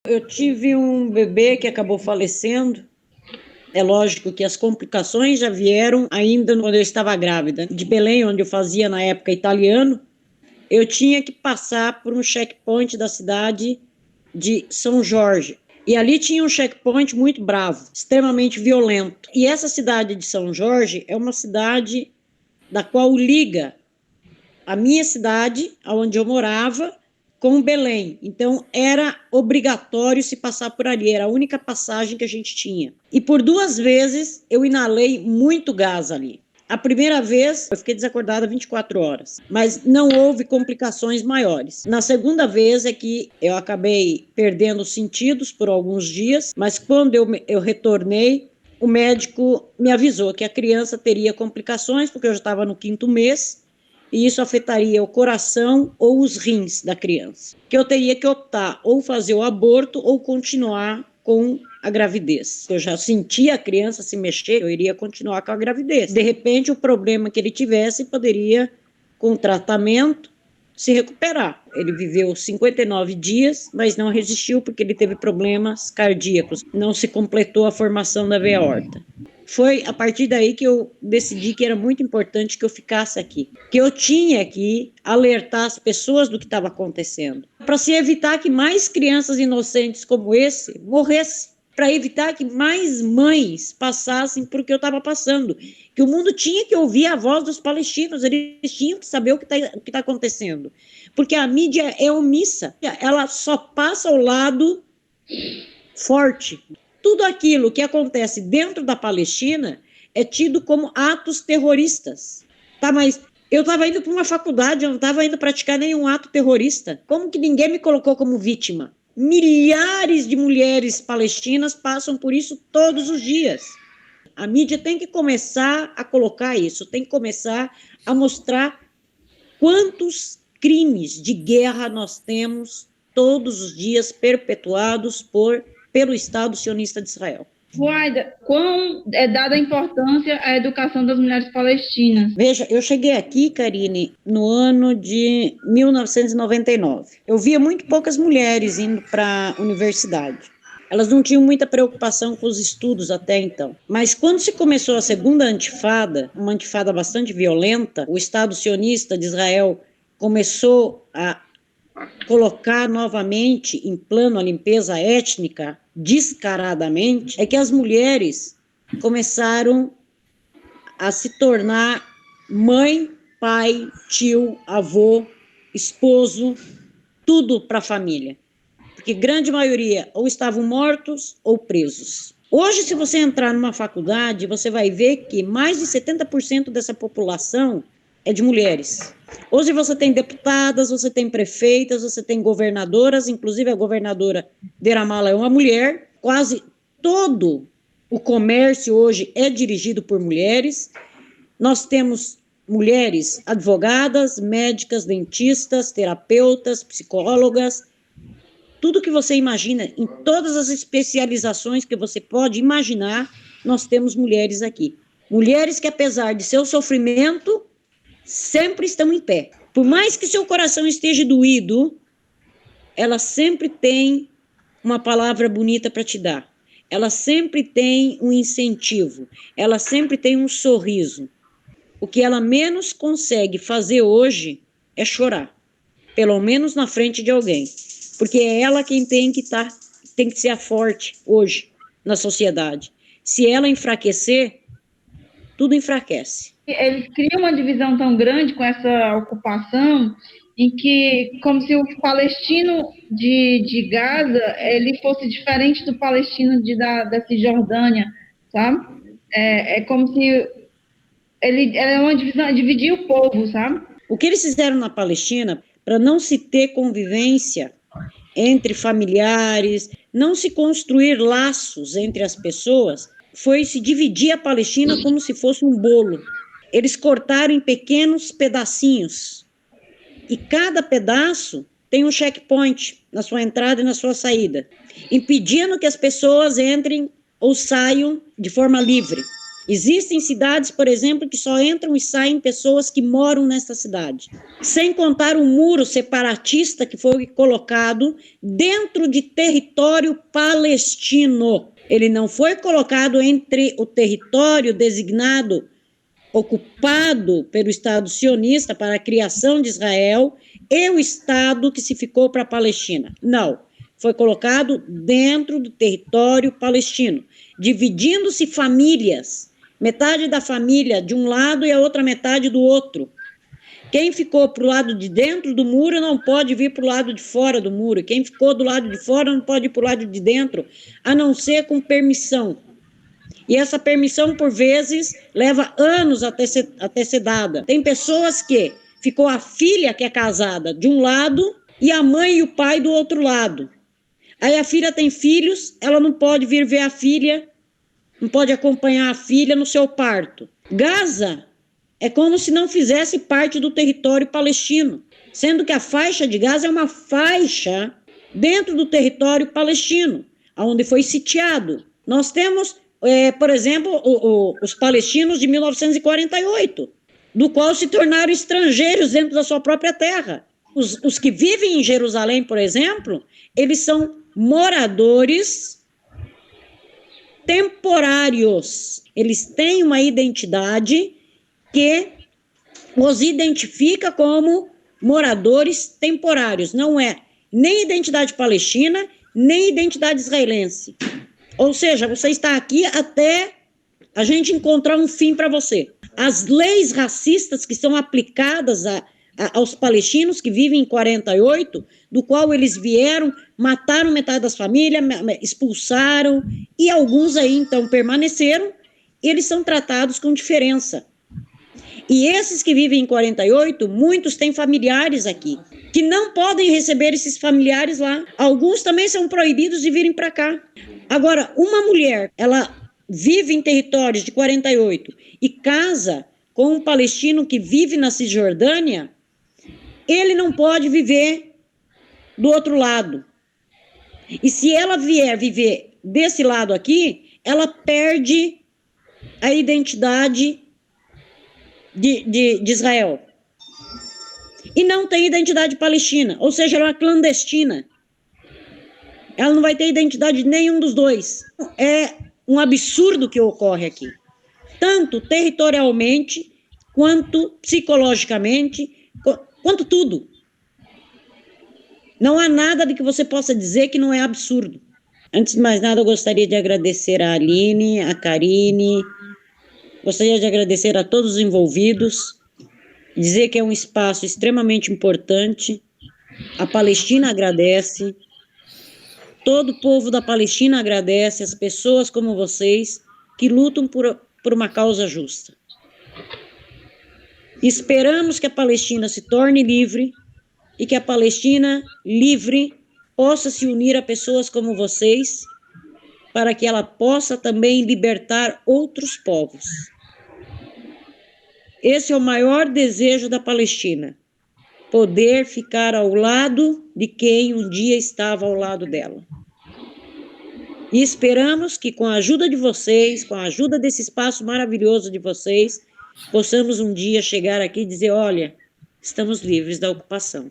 Eu tive um bebê que acabou falecendo. É lógico que as complicações já vieram ainda quando eu estava grávida. De Belém, onde eu fazia na época italiano, eu tinha que passar por um checkpoint da cidade de São Jorge. E ali tinha um checkpoint muito bravo, extremamente violento. E essa cidade de São Jorge é uma cidade da qual liga a minha cidade, onde eu morava, com Belém. Então, era obrigatório se passar por ali, era a única passagem que a gente tinha. E por 2 vezes eu inalei muito gás ali. A primeira vez, eu fiquei desacordada 24 horas, mas não houve complicações maiores. Na segunda vez é que eu acabei perdendo os sentidos por alguns dias, mas quando eu retornei, o médico me avisou que a criança teria complicações, porque eu já estava no 5º mês, e isso afetaria o coração ou os rins da criança. Que eu teria que optar ou fazer o aborto ou continuar com a gravidez. Eu já sentia a criança se mexer, eu iria continuar com a gravidez. De repente, o problema que ele tivesse poderia, com tratamento, se recuperar. Ele viveu 59 dias, mas não resistiu porque ele teve problemas cardíacos. Não se completou a formação da veia aorta. Foi a partir daí que eu decidi que era muito importante que eu ficasse aqui, que eu tinha que alertar as pessoas do que estava acontecendo, para se evitar que mais crianças inocentes como esse morressem, para evitar que mais mães passassem por o que eu estava passando, que o mundo tinha que ouvir a voz dos palestinos, eles tinham que saber o que está acontecendo, porque a mídia é omissa, ela só passa ao lado forte. Tudo aquilo que acontece dentro da Palestina é tido como atos terroristas. Tá, mas eu estava indo para uma faculdade, eu não estava indo praticar nenhum ato terrorista. Como que ninguém me colocou como vítima? Milhares de mulheres palestinas passam por isso todos os dias. A mídia tem que começar a colocar isso, tem que começar a mostrar quantos crimes de guerra nós temos todos os dias perpetuados pelo Estado sionista de Israel. Waida, quão é dada a importância à educação das mulheres palestinas? Veja, eu cheguei aqui, Karine, no ano de 1999. Eu via muito poucas mulheres indo para a universidade. Elas não tinham muita preocupação com os estudos até então. Mas quando se começou a segunda intifada, uma intifada bastante violenta, o Estado sionista de Israel começou a colocar novamente em plano a limpeza étnica descaradamente, é que as mulheres começaram a se tornar mãe, pai, tio, avô, esposo, tudo para a família. Porque grande maioria ou estavam mortos ou presos. Hoje, se você entrar numa faculdade, você vai ver que mais de 70% dessa população é de mulheres. Hoje você tem deputadas, você tem prefeitas, você tem governadoras, inclusive a governadora de Ramallah é uma mulher. Quase todo o comércio hoje é dirigido por mulheres. Nós temos mulheres advogadas, médicas, dentistas, terapeutas, psicólogas, tudo que você imagina, em todas as especializações que você pode imaginar, nós temos mulheres aqui. Mulheres que, apesar de seu sofrimento, sempre estão em pé. Por mais que seu coração esteja doído, ela sempre tem uma palavra bonita para te dar. Ela sempre tem um incentivo. Ela sempre tem um sorriso. O que ela menos consegue fazer hoje é chorar. Pelo menos na frente de alguém. Porque é ela quem tem que ser a forte hoje na sociedade. Se ela enfraquecer, tudo enfraquece. Eles criam uma divisão tão grande com essa ocupação, em que, como se o palestino de Gaza, ele fosse diferente do palestino da Cisjordânia, sabe? É como se é uma divisão, dividir o povo, sabe? O que eles fizeram na Palestina, para não se ter convivência entre familiares, não se construir laços entre as pessoas, foi se dividir a Palestina como se fosse um bolo. Eles cortaram em pequenos pedacinhos. E cada pedaço tem um checkpoint na sua entrada e na sua saída, impedindo que as pessoas entrem ou saiam de forma livre. Existem cidades, por exemplo, que só entram e saem pessoas que moram nessa cidade. Sem contar o muro separatista que foi colocado dentro de território palestino. Ele não foi colocado entre o território designado, ocupado pelo Estado sionista para a criação de Israel e o Estado que se ficou para a Palestina. Não. Foi colocado dentro do território palestino, dividindo-se famílias. Metade da família de um lado e a outra metade do outro. Quem ficou para o lado de dentro do muro não pode vir para o lado de fora do muro. Quem ficou do lado de fora não pode ir para o lado de dentro, a não ser com permissão. E essa permissão, por vezes, leva anos até ser dada. Tem pessoas que ficou a filha, que é casada, de um lado e a mãe e o pai do outro lado. Aí a filha tem filhos, ela não pode vir ver a filha, não pode acompanhar a filha no seu parto. Gaza é como se não fizesse parte do território palestino, sendo que a faixa de Gaza é uma faixa dentro do território palestino, onde foi sitiado. Nós temos, por exemplo, os palestinos de 1948, do qual se tornaram estrangeiros dentro da sua própria terra. Os que vivem em Jerusalém, por exemplo, eles são moradores temporários. Eles têm uma identidade que os identifica como moradores temporários. Não é nem identidade palestina, nem identidade israelense. Ou seja, você está aqui até a gente encontrar um fim para você. As leis racistas que são aplicadas aos palestinos que vivem em 48, do qual eles vieram, mataram metade das famílias, expulsaram, e alguns aí então permaneceram, eles são tratados com diferença. E esses que vivem em 48, muitos têm familiares aqui, que não podem receber esses familiares lá. Alguns também são proibidos de virem para cá. Agora, uma mulher, ela vive em territórios de 48 e casa com um palestino que vive na Cisjordânia, ele não pode viver do outro lado. E se ela vier viver desse lado aqui, ela perde a identidade de Israel. E não tem identidade palestina, ou seja, ela é uma clandestina. Ela não vai ter identidade de nenhum dos dois. É um absurdo que ocorre aqui. Tanto territorialmente, quanto psicologicamente, quanto tudo. Não há nada de que você possa dizer que não é absurdo. Antes de mais nada, eu gostaria de agradecer a Aline, a Karine, gostaria de agradecer a todos os envolvidos, dizer que é um espaço extremamente importante. A Palestina agradece, todo o povo da Palestina agradece, as pessoas como vocês, que lutam por uma causa justa. Esperamos que a Palestina se torne livre e que a Palestina livre possa se unir a pessoas como vocês, para que ela possa também libertar outros povos. Esse é o maior desejo da Palestina, poder ficar ao lado de quem um dia estava ao lado dela. E esperamos que com a ajuda de vocês, com a ajuda desse espaço maravilhoso de vocês, possamos um dia chegar aqui e dizer, olha, estamos livres da ocupação.